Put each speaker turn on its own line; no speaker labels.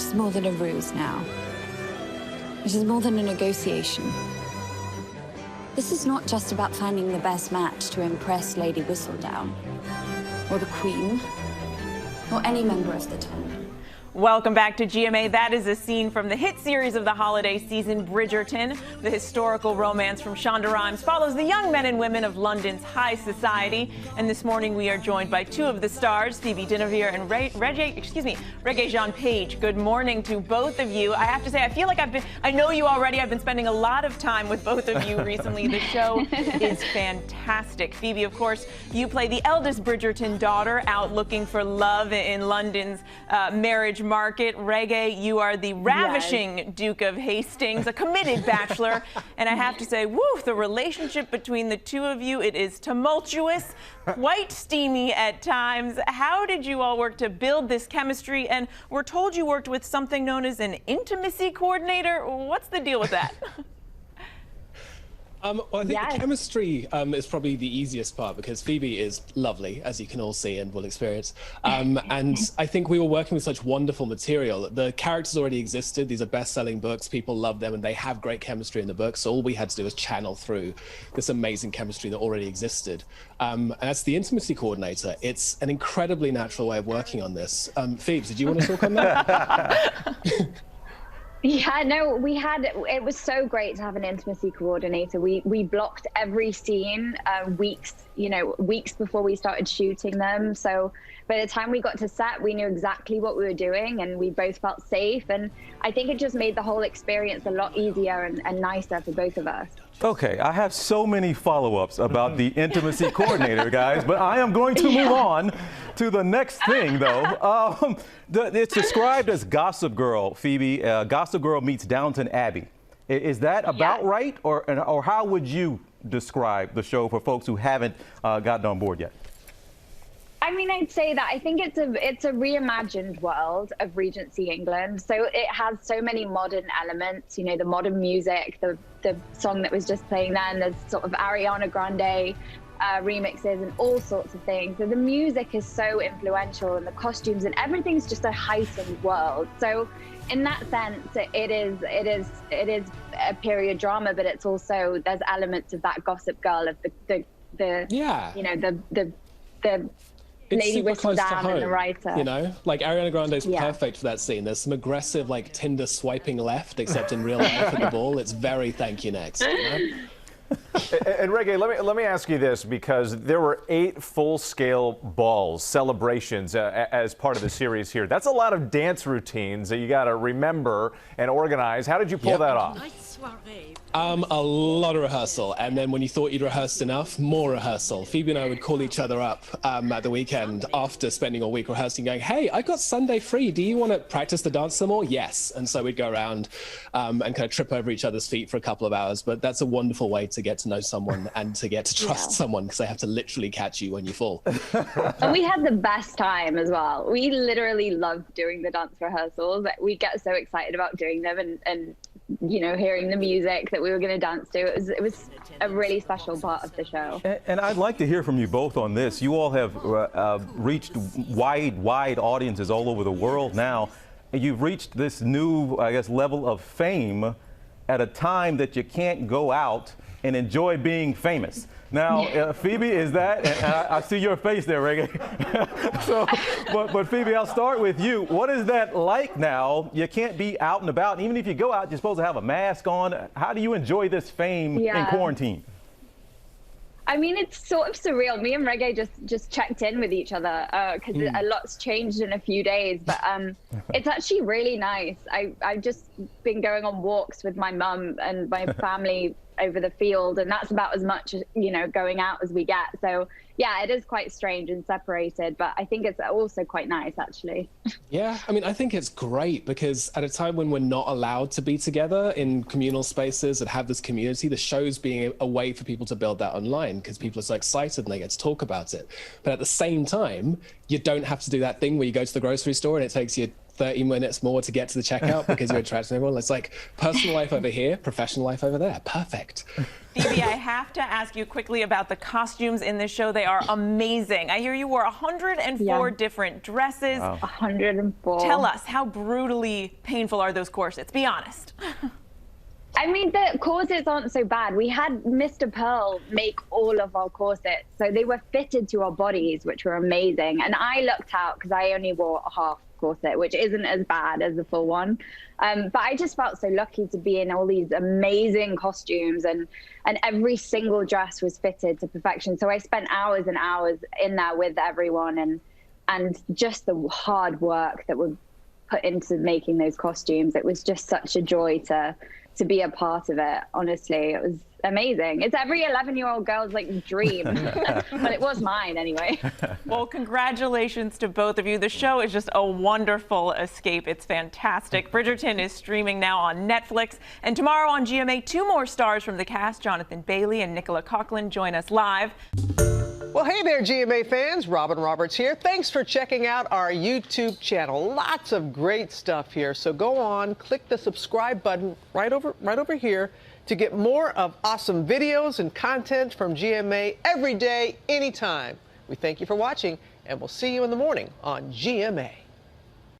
is more than a ruse now. It is more than a negotiation. This is not just about finding the best match to impress Lady Whistledown, or the Queen, or any member of the tenor.
Welcome back to GMA. That is a scene from the hit series of the holiday season, Bridgerton. The historical romance from Shonda Rhimes follows the young men and women of London's high society. And this morning we are joined by two of the stars, Phoebe Dynevor and Rege-Jean Page. Good morning to both of you. I have to say, I feel like I know you already. I've been spending a lot of time with both of you recently. The show is fantastic. Phoebe, of course, you play the eldest Bridgerton daughter out looking for love in London's marriage market. Rege, you are the ravishing Duke of Hastings, a committed bachelor. And I have to say, woo, the relationship between the two of you, it is tumultuous, quite steamy at times. How did you all work to build this chemistry? And we're told you worked with something known as an intimacy coordinator. What's the deal with that?
Well, I think the chemistry is probably the easiest part because Phoebe is lovely, as you can all see and will experience. And I think we were working with such wonderful material. The characters already existed. These are best-selling books. People love them, and they have great chemistry in the books. So all we had to do was channel through this amazing chemistry that already existed. And that's the intimacy coordinator. It's an incredibly natural way of working on this. Phoebe, did you want to talk on that?
Yeah, no, it was so great to have an intimacy coordinator. We blocked every scene weeks before we started shooting them. So by the time we got to set, we knew exactly what we were doing and we both felt safe. And I think it just made the whole experience a lot easier and nicer for both of us.
Okay, I have so many follow-ups about the intimacy coordinator, guys, but I am going to move on to the next thing, though. It's described as Gossip Girl, Phoebe. Gossip Girl meets Downton Abbey. Is that about right, or how would you describe the show for folks who haven't gotten on board yet?
I mean, I'd say that I think it's a reimagined world of Regency England. So it has so many modern elements, you know, the modern music, the song that was just playing then, there's sort of Ariana Grande remixes and all sorts of things. So the music is so influential and the costumes and everything's just a heightened world. So in that sense, it is a period drama, but it's also, there's elements of that Gossip Girl of the
It's
Lady
super close to
Whistledown
home,
and the writer.
you know? Like, Ariana Grande's perfect for that scene. There's some aggressive, like, Tinder swiping left, except in real life at the ball. It's very thank you next, you know?
And Rege, let me ask you this, because there were 8 full-scale balls, celebrations, as part of the series here. That's a lot of dance routines that you got to remember and organize. How did you pull that off?
A lot of rehearsal, and then when you thought you'd rehearsed enough, more rehearsal. Phoebe and I would call each other up at the weekend after spending a week rehearsing, going, hey, I got Sunday free. Do you want to practice the dance some more? Yes. And so we'd go around and kind of trip over each other's feet for a couple of hours. But that's a wonderful way to get to know someone and to get to trust someone, because they have to literally catch you when you fall.
And we had the best time as well. We literally loved doing the dance rehearsals. We get so excited about doing them and you know, hearing the music that we were going to dance to. It was a really special part of the show.
And I'd like to hear from you both on this. You all have reached wide audiences all over the world now. And you've reached this new, I guess, level of fame at a time that you can't go out and enjoy being famous. Now, Phoebe, is that, and I see your face there, Rege. but Phoebe, I'll start with you. What is that like now? You can't be out and about. And even if you go out, you're supposed to have a mask on. How do you enjoy this fame in quarantine?
I mean, it's sort of surreal. Me and Rege just checked in with each other because a lot's changed in a few days, but it's actually really nice. I've just been going on walks with my mum and my family over the field, and that's about as much, you know, going out as we get. So yeah, it is quite strange and separated, but I think it's also quite nice, actually.
Yeah, I mean, I think it's great because at a time when we're not allowed to be together in communal spaces that have this community, the show's being a way for people to build that online because people are so excited and they get to talk about it. But at the same time, you don't have to do that thing where you go to the grocery store and it takes you 30 minutes more to get to the checkout because you're attracting everyone. It's like personal life over here, professional life over there. Perfect.
Phoebe, I have to ask you quickly about the costumes in this show. They are amazing. I hear you wore 104 different dresses.
Wow. 104.
Tell us, how brutally painful are those corsets? Be honest.
I mean, the corsets aren't so bad. We had Mr. Pearl make all of our corsets, so they were fitted to our bodies, which were amazing. And I lucked out because I only wore a half corset, which isn't as bad as the full one. But I just felt so lucky to be in all these amazing costumes, and every single dress was fitted to perfection. So I spent hours and hours in there with everyone, and just the hard work that was put into making those costumes. It was just such a joy to be a part of it. Honestly, it was amazing. It's every 11-year-old girl's like dream, but it was mine anyway.
Well, congratulations to both of you. The show is just a wonderful escape. It's fantastic. Bridgerton is streaming now on Netflix, and tomorrow on GMA, 2 more stars from the cast, Jonathan Bailey and Nicola Coughlan, join us live.
Well, hey there, GMA fans. Robin Roberts here. Thanks for checking out our YouTube channel. Lots of great stuff here. So go on, click the subscribe button right over here to get more of awesome videos and content from GMA every day, anytime. We thank you for watching, and we'll see you in the morning on GMA.